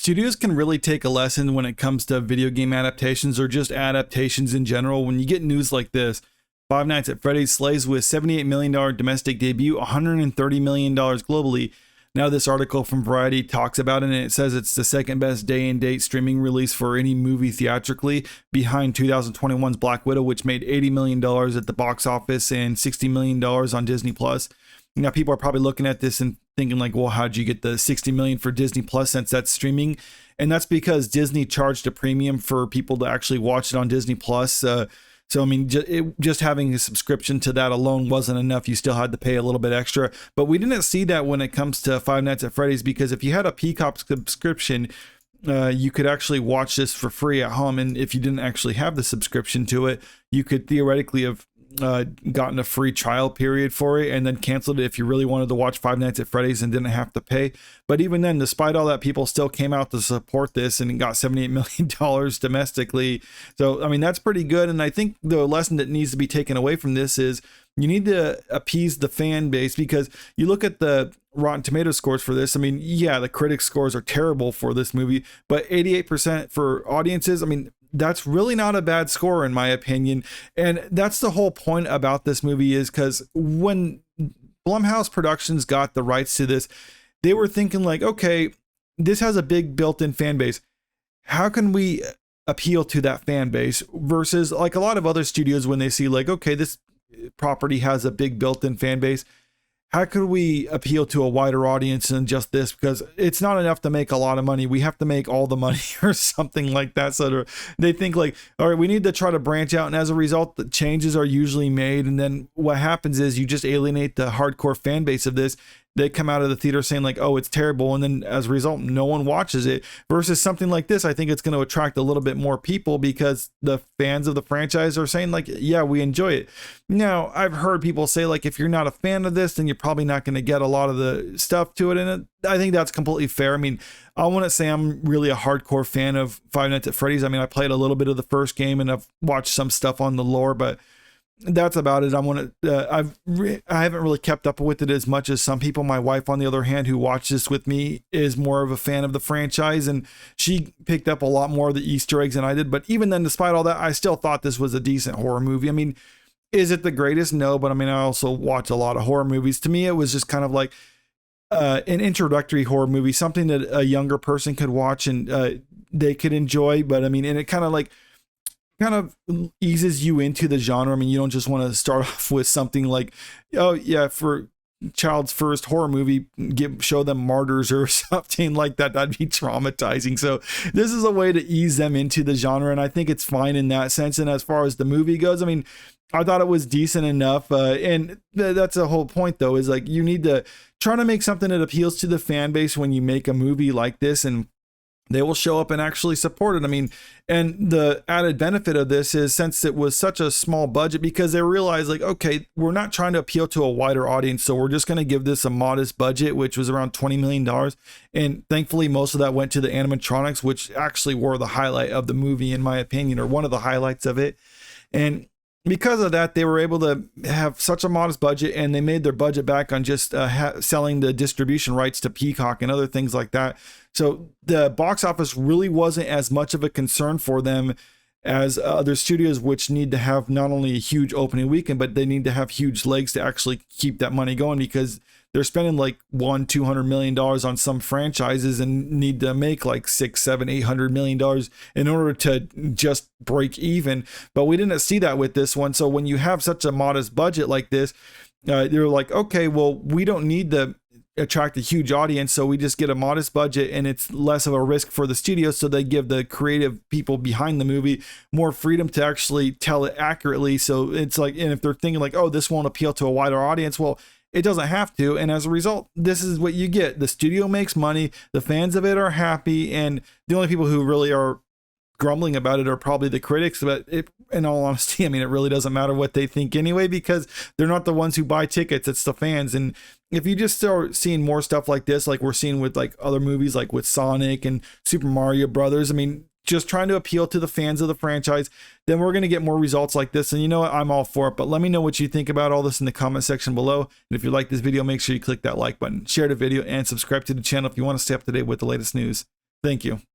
studios can really take a lesson when it comes to video game adaptations or just adaptations in general. When you get news like this, Five Nights at Freddy's slays with $78 million domestic debut, $130 million globally. Now this article from Variety talks about it, and it says it's the second best day and date streaming release for any movie theatrically, behind 2021's Black Widow, which made $80 million at the box office and $60 million on Disney Plus. Now people are probably looking at this and thinking like, well, how'd you get the 60 million for Disney Plus since that's streaming? And that's because Disney charged a premium for people to actually watch it on Disney Plus. So, I mean, just having a subscription to that alone wasn't enough. You still had to pay a little bit extra. But we didn't see that when it comes to Five Nights at Freddy's, because if you had a Peacock subscription, you could actually watch this for free at home. And if you didn't actually have the subscription to it, you could theoretically have gotten a free trial period for it and then canceled it if you really wanted to watch Five Nights at Freddy's and didn't have to pay. But even then, despite all that, people still came out to support this and got $78 million domestically. So, I mean, that's pretty good. And I think the lesson that needs to be taken away from this is you need to appease the fan base, because you look at the Rotten Tomato scores for this. I mean, yeah, the critics scores are terrible for this movie, but 88% for audiences. I mean, that's really not a bad score in my opinion. And that's the whole point about this movie, is because when Blumhouse Productions got the rights to this, they were thinking like, okay, this has a big built-in fan base. How can we appeal to that fan base? Versus like a lot of other studios, when they see like, okay, this property has a big built-in fan base, how could we appeal to a wider audience than just this? Because it's not enough to make a lot of money. We have to make all the money or something like that. So they think like, all right, we need to try to branch out. And as a result, the changes are usually made. And then what happens is you just alienate the hardcore fan base of this. They come out of the theater saying like, oh, it's terrible. And then as a result, no one watches it. Versus something like this, I think it's going to attract a little bit more people, because the fans of the franchise are saying like, yeah, we enjoy it. Now, I've heard people say like, if you're not a fan of this, then you're probably not going to get a lot of the stuff to it. And I think that's completely fair. I mean, I wouldn't say I'm really a hardcore fan of Five Nights at Freddy's. I mean, I played a little bit of the first game and I've watched some stuff on the lore, but that's about it. I haven't really kept up with it as much as some people. My wife, on the other hand, who watched this with me, is more of a fan of the franchise, and she picked up a lot more of the Easter eggs than I did. But even then, despite all that, I still thought this was a decent horror movie. I mean, is it the greatest? No, but I mean, I also watch a lot of horror movies. To me, it was just kind of like an introductory horror movie, something that a younger person could watch and they could enjoy. But I mean, and it kind of eases you into the genre. I mean, you don't just want to start off with something like, oh yeah, for child's first horror movie, show them Martyrs or something like that. That'd be traumatizing. So this is a way to ease them into the genre, and I think it's fine in that sense. And as far as the movie goes, I mean, I thought it was decent enough. And that's the whole point though, is like, you need to try to make something that appeals to the fan base when you make a movie like this, and they will show up and actually support it. I mean, and the added benefit of this is, since it was such a small budget, because they realized like, okay, we're not trying to appeal to a wider audience, so we're just going to give this a modest budget, which was around $20 million. And thankfully, most of that went to the animatronics, which actually were the highlight of the movie, in my opinion, or one of the highlights of it. And because of that, they were able to have such a modest budget, and they made their budget back on just selling the distribution rights to Peacock and other things like that. So the box office really wasn't as much of a concern for them as other studios, which need to have not only a huge opening weekend, but they need to have huge legs to actually keep that money going, because they're spending like $200 million on some franchises and need to make like $600, $700, $800 million in order to just break even. But we didn't see that with this one. So when you have such a modest budget like this, they're like, okay, well, we don't need to attract a huge audience, so we just get a modest budget, and it's less of a risk for the studio. So they give the creative people behind the movie more freedom to actually tell it accurately. So it's like, and if they're thinking like, oh, this won't appeal to a wider audience, well, it doesn't have to. And as a result, this is what you get. The studio makes money, the fans of it are happy, and the only people who really are grumbling about it are probably the critics. But in all honesty, I mean, it really doesn't matter what they think anyway, because they're not the ones who buy tickets, it's the fans. And if you just start seeing more stuff like this, like we're seeing with like other movies, like with Sonic and Super Mario Brothers, I mean, just trying to appeal to the fans of the franchise, then we're going to get more results like this. And you know what? I'm all for it. But let me know what you think about all this in the comment section below. And if you like this video, make sure you click that like button, share the video, and subscribe to the channel if you want to stay up to date with the latest news. Thank you.